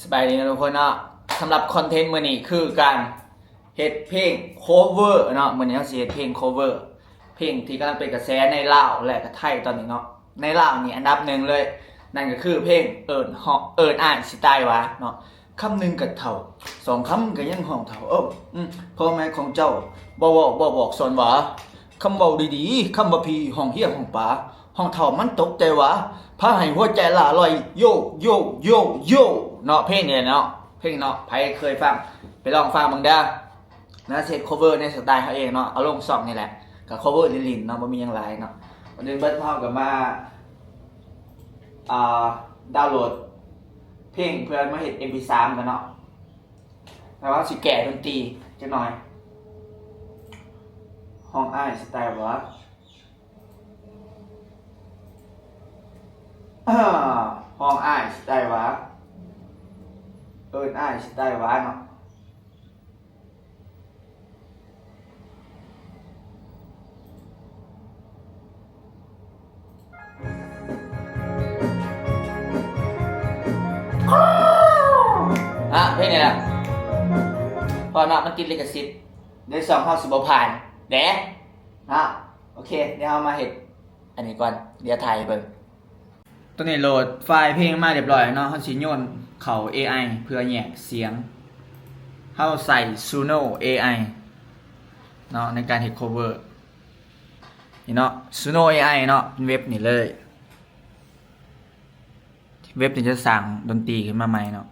สบายดีนะทุกคนเนาะสำหรับคอนเทนต์มื้อนี้คือการเฮ็ดเพลงโคเวอร์เนาะมื้อนี้เราสิเฮ็ดเพลงโคเวอร์เพลงที่กำลังเป็นกระแสในลาวและก็ไทยตอนนี้เนาะในลาวนี่อันดับหนึ่งเลยนั่นก็คือเพลงเอิ้นอ้ายสิตายวะเนาะคำหนึ่งก็เท่าสองคำก็ยังห้องเท่าพ่อแม่ของเจ้าบ่เว้าบ่บอกสอนหวาคำเว้าดีๆคำว่าพี่ห้องเฮียห้องป๋าห้องเท่ามันตกใจหวะพาให้หัวใจละลอยโยโยโยโยเนาะเพลงเนี่ยเนาะเพลงเนาะใครเคยฟังไปลองฟังมึงได้นะเซต cover ในสไตล์เขาเองเนาะเอาลงซองนี่แหละกับ cover ลินๆเนาะบ่มีหยังหลายเนาะวันนี้เบิร์ดพร้อมกับมาดาวน์โหลดเพลงเพื่อมาเฮ็ด MP3 กันเนาะแต่ว่าสิแก่ดนตรีจักหน่อยห้องอ้ายสไตล์ว่าห้องอ้ายสไตล์ว่าเอิ้นอ้ายสไตล์ว่าเนาะเพลงนี้แหละพอเนาะมันติดลิขสิทธิ์ได้สองเข้าสิบผ่านเด้นะโอเคเดี๋ยวเอามาเห็ดอันนี้ก่อนเดี๋ยวถ่ายเบิ่งตัวนี้โหลดไฟล์เพลงมาเรียบร้อยเนาะเขาสิโยนเข้า AI เพื่อแยกเสียงเขาใส่ Suno AI เนาะในการเฮ็ด cover นี่เนาะ Suno AI เนาะเป็นเว็บนี่เลยเว็บนี่จะสั่งดนตรีขึ้นมาใหม่เนาะ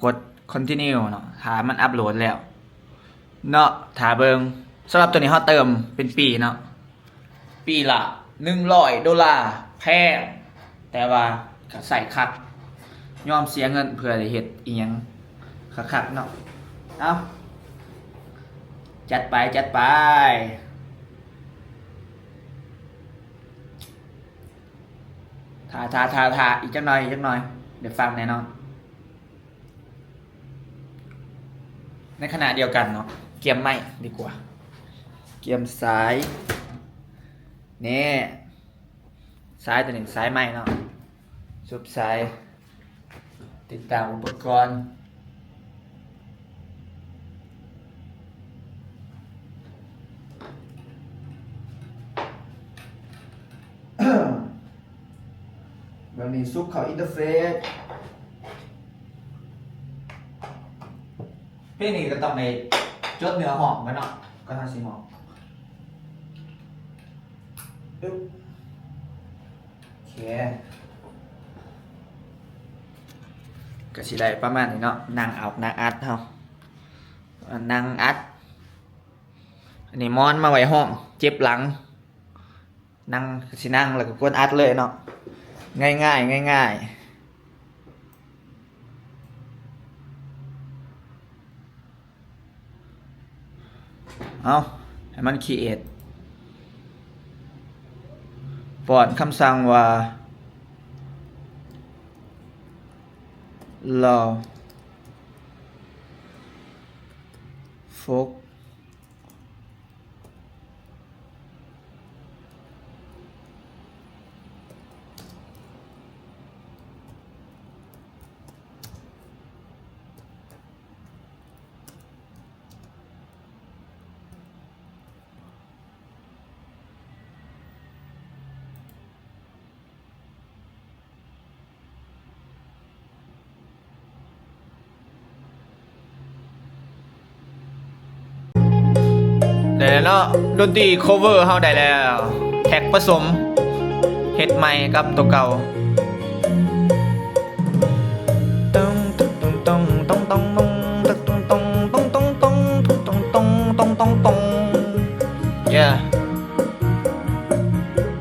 กด continue เนาะถ้ามันอัปโหลดแล้วเนาะถ้าเบิ่งสำหรับตัวนี้เขาเติมเป็นปีเนาะปีละ$100แพงแต่ว่าก็ใส่คักยอมเสียเงินเพื่อได้เฮ็ดอีหยังคักๆเนาะเอาจัดไปทาอีกจักหน่อยเดี๋ยวฟังแน่นอนในขณะเดียวกันเนาะเกียมไม่ดีกว่าเกียมซ้ายนี่ซ้ายตัวหนึ่งซ้ายไม่เนาะซุบซ้ายติดตั้งอุปกรณ์แบบนี้ซุปเข้าอินเทอร์เฟซเพลงนี้ก็ต้องในจดเนื้อหอมกันเนาะก็ทำสีหอมโอเคก็สิได้ประมาณนี้เนาะนั่งอัดเฮานั่งอัดอันนี้มอนมาไว้ห้องเจ็บหลังนั่งสินั่งแล้วก็กดอัดเลยเนาะง่ายเอาให้มันครีเอทป้อนคำสั่งว่า law folkได้แล้วเนาะดนตรี cover เฮาได้แล้วแท็กผสมเฮ็ดใหม่กับตัวเก่า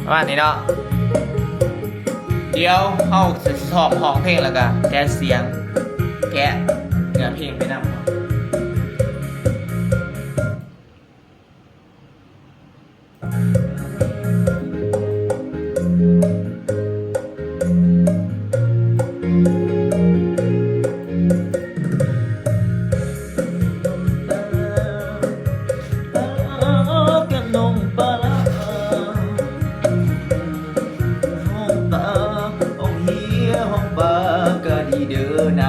ประมาณนี้เนาะเดี๋ยวเฮาสิสอบห้องเพลงแล้วก็แกะเสียงแกะเนื้อเพลงไปนำห้องตาห้องเฮียห้องบากะดีเด้อนะ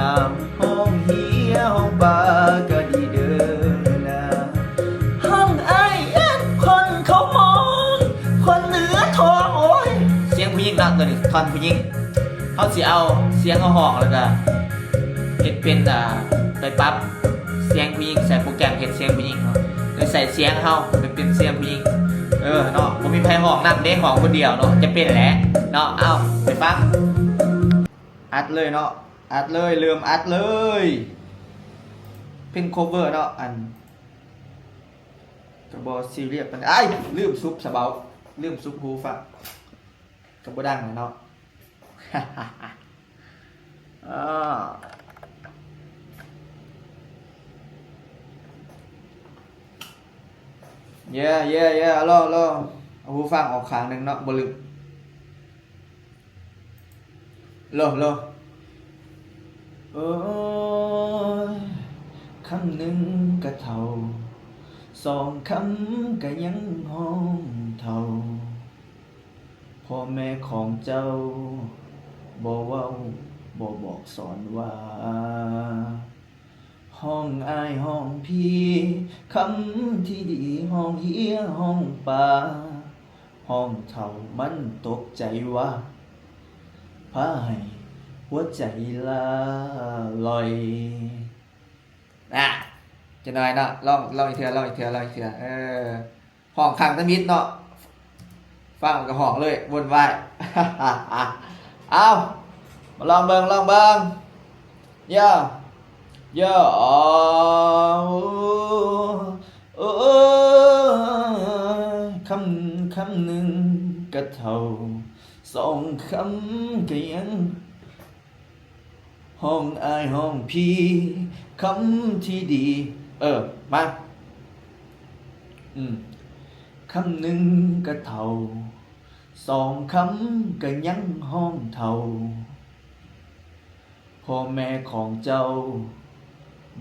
ท่อนผู้หญิงเขาสิเอาเสียงเอาหอกแล้วก็เฮ็ดเป็นไปปรับเสียงผู้หญิงใส่โปรแกรมเฮ็ดเสียงผู้หญิงเนาะโดยใส่เสียงเฮาเป็นเสียงผู้หญิงเนาะบ่มีไผห้องนำเด้ห้องคนเดียวเนาะจะเป็นแหละเนาะเอาไปฟังอัดเลยเนาะอัดเลยเริ่มอัดเลยเพลง cover เนาะอันก็บ่ซีเรียสปานใดอ้ายลืมซุปซะเบาลืมซุปหูฟังก็บ่ดังเนาะ เย่รอเอาหูฟังออกข้างหนึ่งเนาะบ่ลืมรอโอ้ยคำหนึ่งก็เท่าสองคำก็ยังห้องเท่าพ่อแม่ของเจ้าบ่เว้าบ่บอกสอนว่าห้องอายห้องพี่คำที่ดีห้องเฮียห้องป่าห้องเท่ามันตกใจว่าพาให้หัวใจละลอยจะหน่อยเนาะลองอีกเทื่อห้องข้างตะมิดเนาะฟังกับห้องเลยวนวาย เอามาลองเบิ่งย่าคำหนึ่งก็เท่าสองคำก็ยังห้องอายห้องพี่คำที่ดีมาคำหนึ่งก็เท่าสองคำก็ยังห้องเท่าพ่อแม่ของเจ้า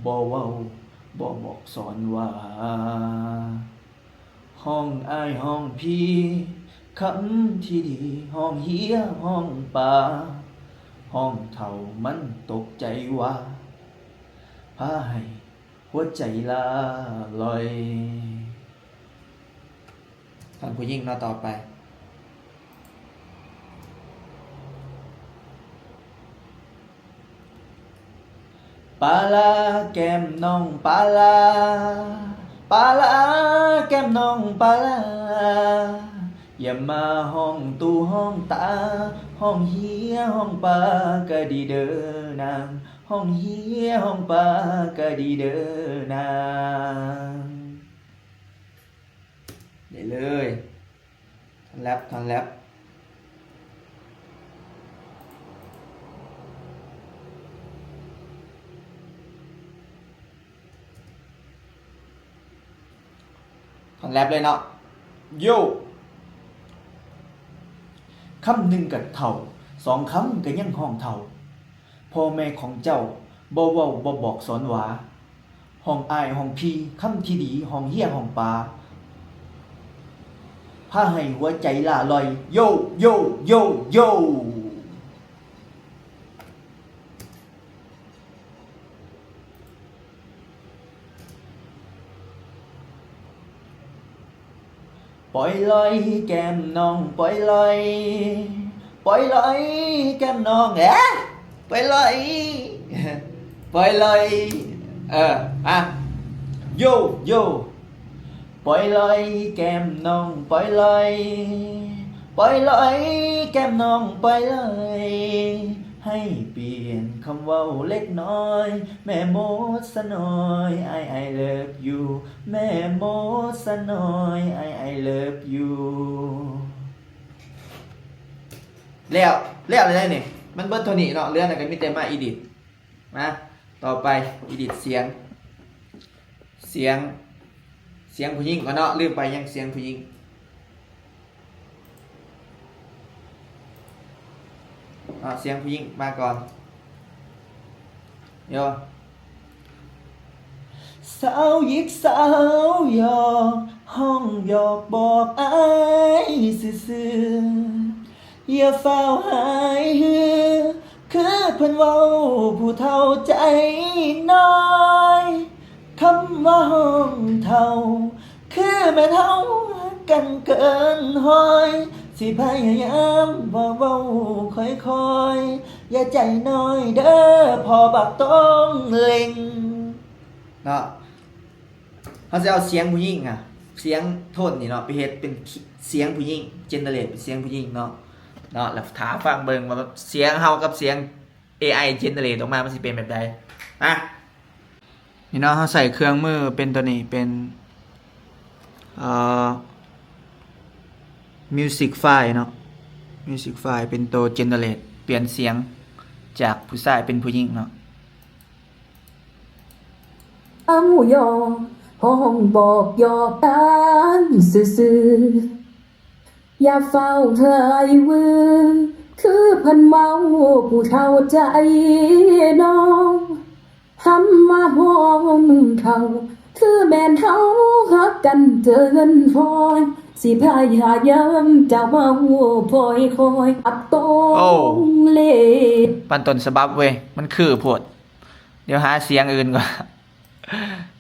บ่เว้าบ่บอกสอนว่าห้องอายห้องพี่คำที่ดีห้องเฮียห้องป่าห้องเท่ามันตกใจว่าพาให้หัวใจละลอยท่านผู้หญิงต่อไปปาลาแก้มน้องปาลาแก้มน้องปาลาอย่ามาห้องตู้ห้องตาห้องเฮียห้องปาก็ดีเด้อนางห้องเฮียห้องปาก็ดีเด้อนางได้เลยทันแรปท่อนแรปเลยเนาะโย่คำหนึ่งก็เท่าสองคำก็ยังห้องเท่าพ่อแม่ของเจ้าบ่เว้าบ่บอกสอนว่าห้องอายห้องพี่คำที่ดีห้องเฮียห้องปาพาให้หัวใจล่าลอยโย่ปล่อยลอยแก้มน้องปล่อยลอยแก้มน้องปล่อยลอยโย่ปล่อยลอยแก้มน้องปล่อยลอยแก้มน้องปล่อยลอยให้เปลี่ยนคำเว้าเล็กน้อยแม่โมดสะน้อยI love you แม่โมดสะน้อยI love you แล้วอะไรได้เนี่ยมันเบิดเท่านี้เนาะเรื่องอะไรกันมีแต่มาอีดิทมาต่อไปอีดิทเสียงผู้หญิงก่อนเนาะลืมไปยังเสียงผู้หญิงเสียงผู้หญิงมาก่อนโยสาวหยิกสาวยอกห้องหยอกบอกอ้ายซื่อๆอย่าเฝ้าหายฮือคือเพิ่นเว้าผู้เฒ่าใจน้อยคำว่าห้องเฒ่าคือแม่เฒ่ากันเกินห้อยส สิพยายามบอกเว้าค่อยๆอย่าใจน้อยเด้อพอบักต้องเล็งเนาะเขาจะเอาเสียงผู้หญิงอ่ะเสียงโทนนี่เนาะไปเฮ็ดเป็นเสียงผู้หญิงเจเนเรตเป็นเสียงผู้หญิงเนาะแล้วถามฟังเบิ่งว่าเสียงเฮากับเสียง AI เจเนเรตออกมามันสิเป็นแบบใดอ่ะนี่เนาะเขาใส่เครื่องมือเป็นตัวนี้เป็นmusic file เนาะ music file เป็นตัว generate เปลี่ยนเสียงจากผู้ชายเป็นผู้หญิงเนาะอ้ำหูยอห้องบอกยอกันซื่อๆอย่าเฝ้าเธอไอวือคือพันเมาผู้เท่าใจน้องหันมาห้องเขาคือแม่นเฮาฮักกันเกินพอยสิพายายามเจ้ามาหัวพอยคอยอับตงเล่ ปันต้นฉบับเว้ยมันคือโพดเดี๋ยวหาเสียงอื่นก่อน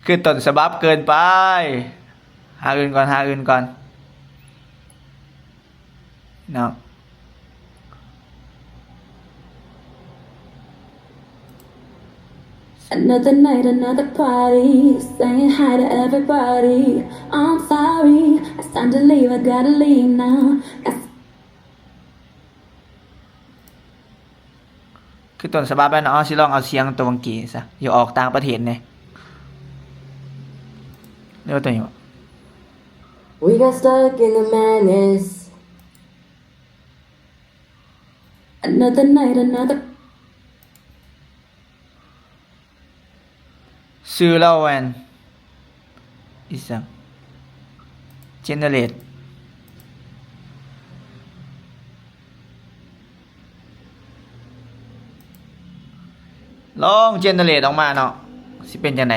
คือต้นฉบับเกินไปหาอื่นก่อนเนาะAnother night, another party. Saying hi to everybody. I'm sorry, it's time to leave. I gotta leave now. คือต้นฉบับแล้วเนาะสิลองเอาเสียงตัวอังกฤษซะอย่าออกต่างประเทศเนี่ยเรียกว่าตัวนี้วะ We got stuck in the madness. Another night, another. ซื้อแล้วแวนอีสังเจเนเรตลองเจเนเรตออกมาเนาะสิเป็นจังได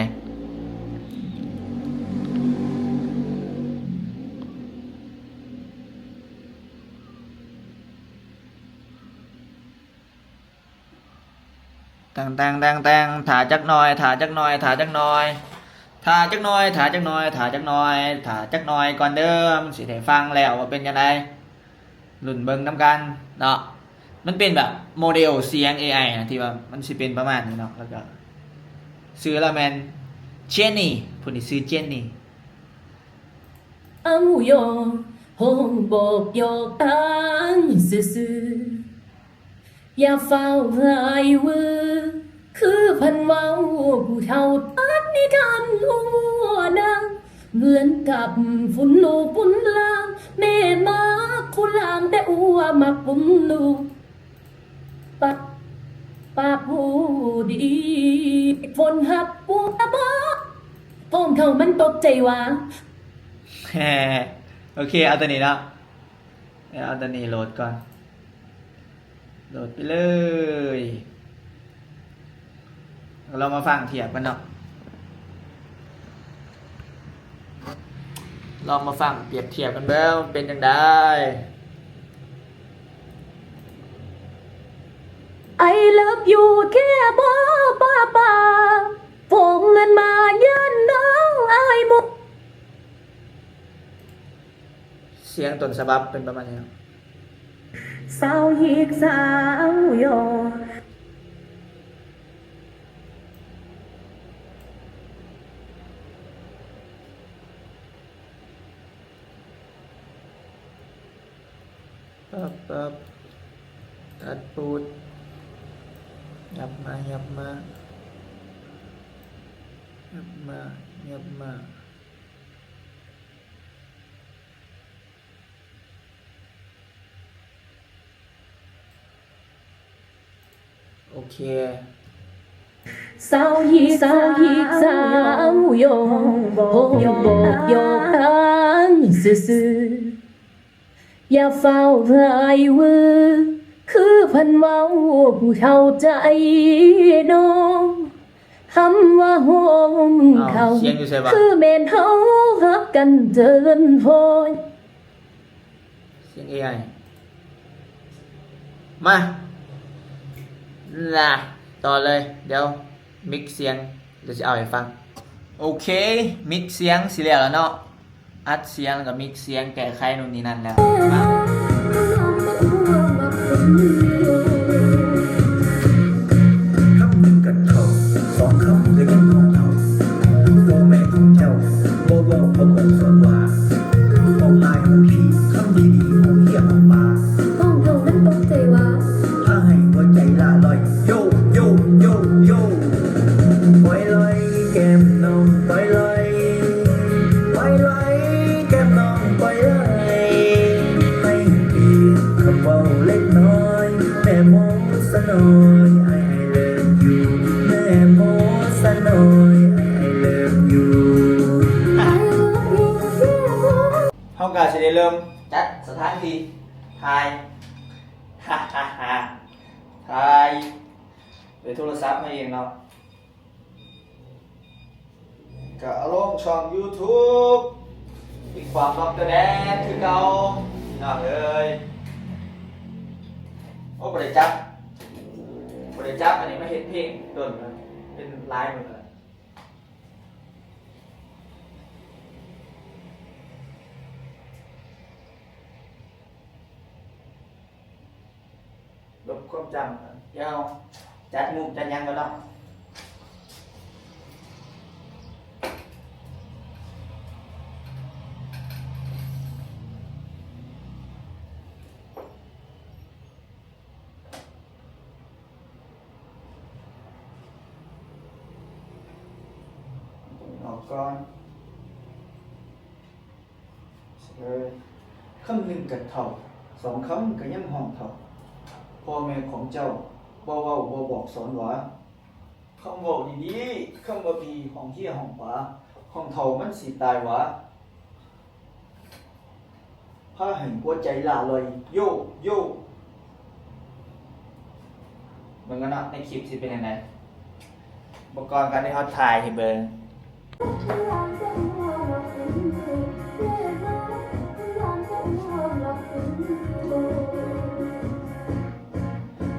แต่งถ่าจักหน่อยก่อนเดิมสิได้ฟังแล้วว่าเป็นยังไงรุ่นเบิ่งนำกันเนาะมันเป็นแบบโมเดลเสียง AI นะที่ว่ามันสิเป็นประมาณนี้เนาะแล้วก็ซื้อละแมนเจนนี่ผู้นี้ซื้อเจนนี่ I'm who you're. Homeบอกยอกันซื่อๆอย่าเฝ้าหายวือคือพันเว้าผู้เท่าตัดนิทานหัวนางเหมือนกับฝุ่นลูกฝุ่นลางแม่มาคุณลางแต่อัวมาปุ่นลูกปัดปากผู้ดีฝนหักปูตะบอพมเขามันตกใจว่า โอเคเอาตัวนี้แล้วเอาตัวนี้โหลดก่อนโหลดไปเลยเรามาฟังเทียบกันเนาะลองมาฟังเปรียบเทียบกันแล้วเป็นยังไง I love you แค่บ้าฝงเงินมายันน้องไอ้มุก เสียงต้นฉบับเป็นประมาณนี้ สาวยิกสาวโยปั๊บตัดปูดยับมาโอเคสาวยิกสาวโยบอกโยกันซื่อๆอย่าเฝ้าหายวือคือพันเว้าผู้เท่าใจน้องคำว่าห้องเขาคือแม่นเฮาฮักกันเดินพอย เสียง AI มาล่ะต่อเลยเดี๋ยวมิกเสียงเดี๋ยวจะเอาให้ฟังโอเคมิกเสียงสิแล้วเนาะอัดเสียงกับมิกเสียงแก้ไขนู่นนี่นั่นแล้วมา เริ่มจัดสถานที่ถ่ายฮ่าฮ่าฮ่าถ่ายโดยโทรศัพท์มาเองเนาะก็เอาลงช่อง YouTube อีกความล็อกเกอร์แดนคือเก่าน่าเลยโอ้บริจับอันนี้มาเห็นเพลงโดนเลยเป็นไลน์หมดเลยลบความจำยาวจัดมุมจัดยังกันเนาะออกก่อนเลยคำหนึ่งกับเท่าสองคำกับยังห้องเท่าพ่อแม่ของเจ้าบ่เว้าบ่บอกสอนหวาคำบอกดีๆคำว่าพีห้องเหี้ยห้องป๋าห้องเท่ามันสิตายหวาพาให้หัวใจละลอยโยโย่มันก็นะในคลิปสิเป็นยังไงอุปกรณ์การที่เขาถ่ายให้เบิ่ง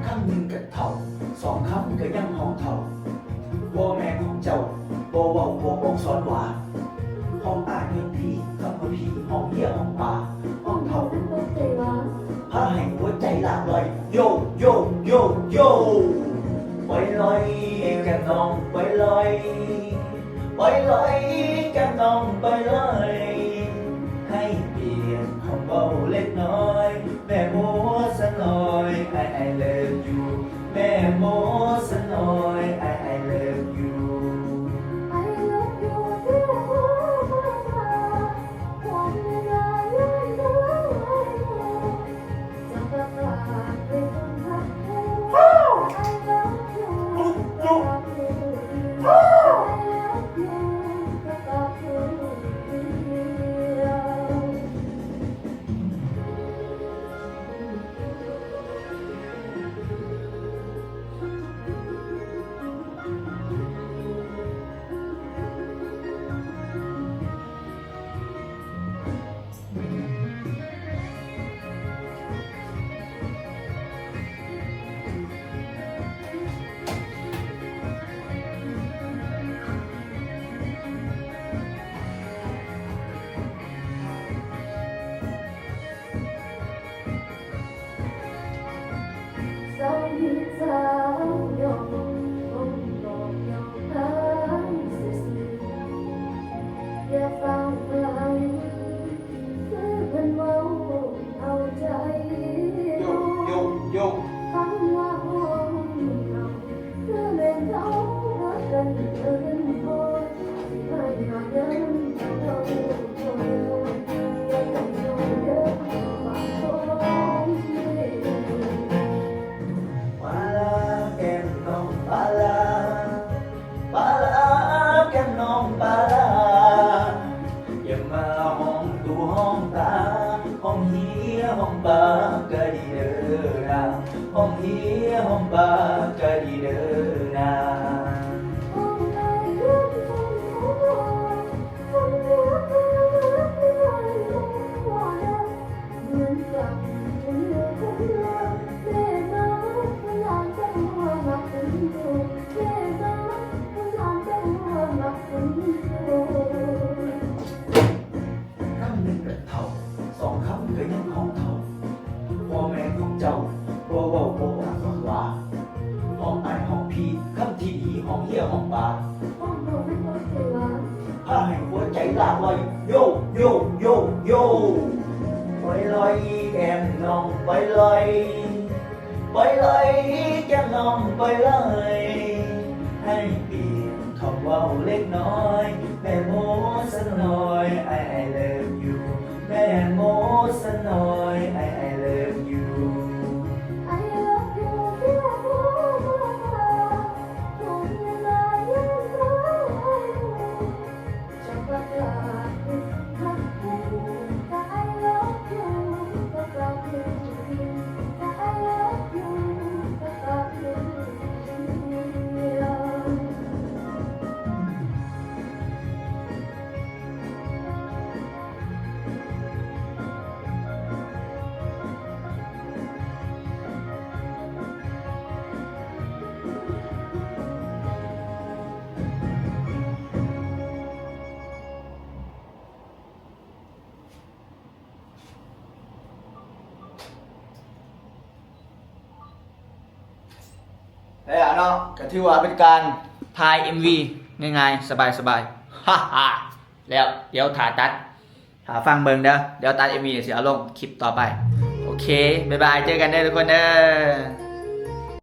คำหนึ่งกับเท่าสองคำก็ยังห้องเท่าพ่อแม่ของเจ้าบ่เว้าบ่บอกสอนหวาห้องอ้ายเงินผีคำว่าผีห้องเหี้ยห้องป่าห้องเท่าพาให้หัวใจละลอยโยโยโยโยไปลอยกันน้องไปลอยไปลอยกันน้องไปลอยให้เปลี่ยนคำเบาเล็กน้อยแม่โมสน้อยI love you แม่โมสน้อย I love youโยปาลาแก้มน้องปาลาปาลาแก้มน้องปาลาอย่ามาห้องตูห้องตาห้องเฮียห้องปากะดีเด้อนะห้องเฮียห้องปากะดีเด้อนะคำหนึ่งกับเท่าสองคำก็ยังห้องเท่าพ่อแม่ของเจ้าบ่เว้าบ่บอกสอนหวาห้องอ้ายห้องพี่คำที่ดีห้องเหี้ยห้องป่าพาให้หัวใจละลอยโยโยโยโยไปลอยแก้มน้องไปลอยไปลอยแก้มน้องไปลอยให้เปลี่ยนคำเว้าเล็กน้อยแม่โมสน้อย I love you แม่โมสน้อย I love you จะประกาศหักแท้แต่ I love แล้วเนาะก็ถือว่าเป็นการถ่าย MV ง่ายๆ สบายๆ ฮ่าฮ่าแล้วเดี๋ยวถ่าตัดถ่าฟังเบิ่งเด้อเดี๋ยวตัด MV เดี๋ยวสิเอาลงคลิปต่อไป โอเค บ๊ายบาย เจอกันเด้อทุกคนเด้อ